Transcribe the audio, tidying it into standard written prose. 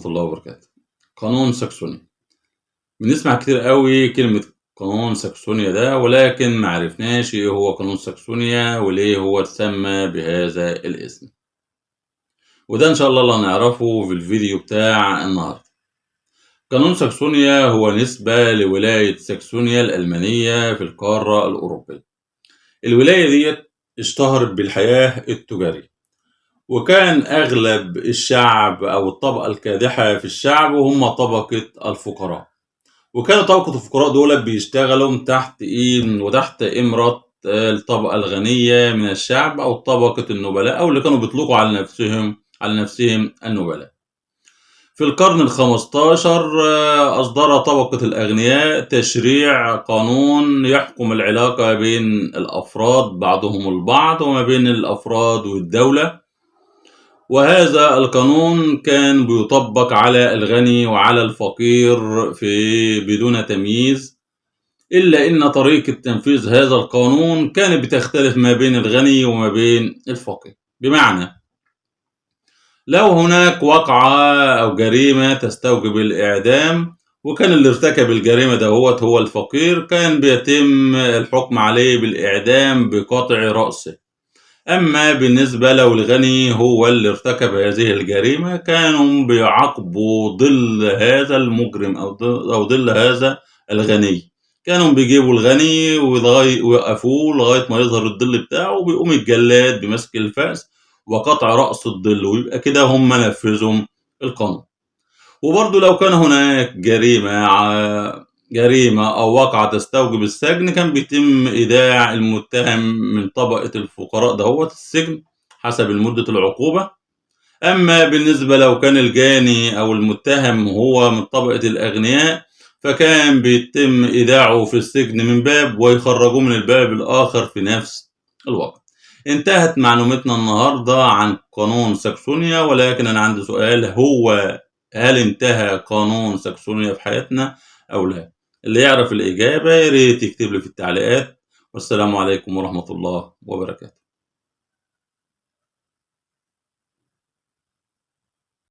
ورحمة الله وبركاته. قانون ساكسونيا. بنسمع كتير قوي كلمة قانون ساكسونيا ده، ولكن ما عرفناش ايه هو قانون ساكسونيا وليه هو اتسمى بهذا الاسم، وده ان شاء الله اللي هنعرفه في الفيديو بتاع النهارده. قانون ساكسونيا هو نسبة لولاية ساكسونيا الألمانية في القارة الأوروبية. الولاية ديت اشتهرت بالحياة التجارية، وكان أغلب الشعب أو الطبقة الكادحة في الشعب هم طبقة الفقراء، وكانوا طبقة الفقراء دول بيشتغلوا تحت وتحت إمرة الطبقة الغنية من الشعب أو طبقة النبلاء، أو اللي كانوا بيطلقوا على نفسهم النبلاء. في القرن الخمستاشر أصدر طبقة الأغنياء تشريع قانون يحكم العلاقة بين الأفراد بعضهم البعض وما بين الأفراد والدولة، وهذا القانون كان بيطبق على الغني وعلى الفقير بدون تمييز، إلا إن طريقة تنفيذ هذا القانون كانت بتختلف ما بين الغني وما بين الفقير. بمعنى لو هناك وقعة أو جريمة تستوجب الإعدام، وكان اللي ارتكب الجريمة ده هو الفقير، كان بيتم الحكم عليه بالإعدام بقطع رأسه. أما بالنسبة لو الغني هو اللي ارتكب هذه الجريمة، كانوا بيعاقبوا ظل هذا المجرم أو ظل هذا الغني. كانوا بيجيبوا الغني ويوقفوه لغاية ما يظهر الظل بتاعه، وبيقوم الجلاد بمسك الفأس وقطع رأس الظل، ويبقى كده هم نفذوا القانون. وبرضه لو كان هناك جريمة أو وقعة تستوجب السجن، كان بيتم إيداع المتهم من طبقة الفقراء دهوت السجن حسب مدة العقوبة. أما بالنسبة لو كان الجاني أو المتهم هو من طبقة الأغنياء، فكان بيتم إيداعه في السجن من باب ويخرجوه من الباب الآخر في نفس الوقت. انتهت معلومتنا النهاردة عن قانون ساكسونيا، ولكن أنا عندي سؤال: هل انتهى قانون ساكسونيا في حياتنا أو لا؟ اللي يعرف الإجابة ياريت يكتب لي في التعليقات. والسلام عليكم ورحمة الله وبركاته.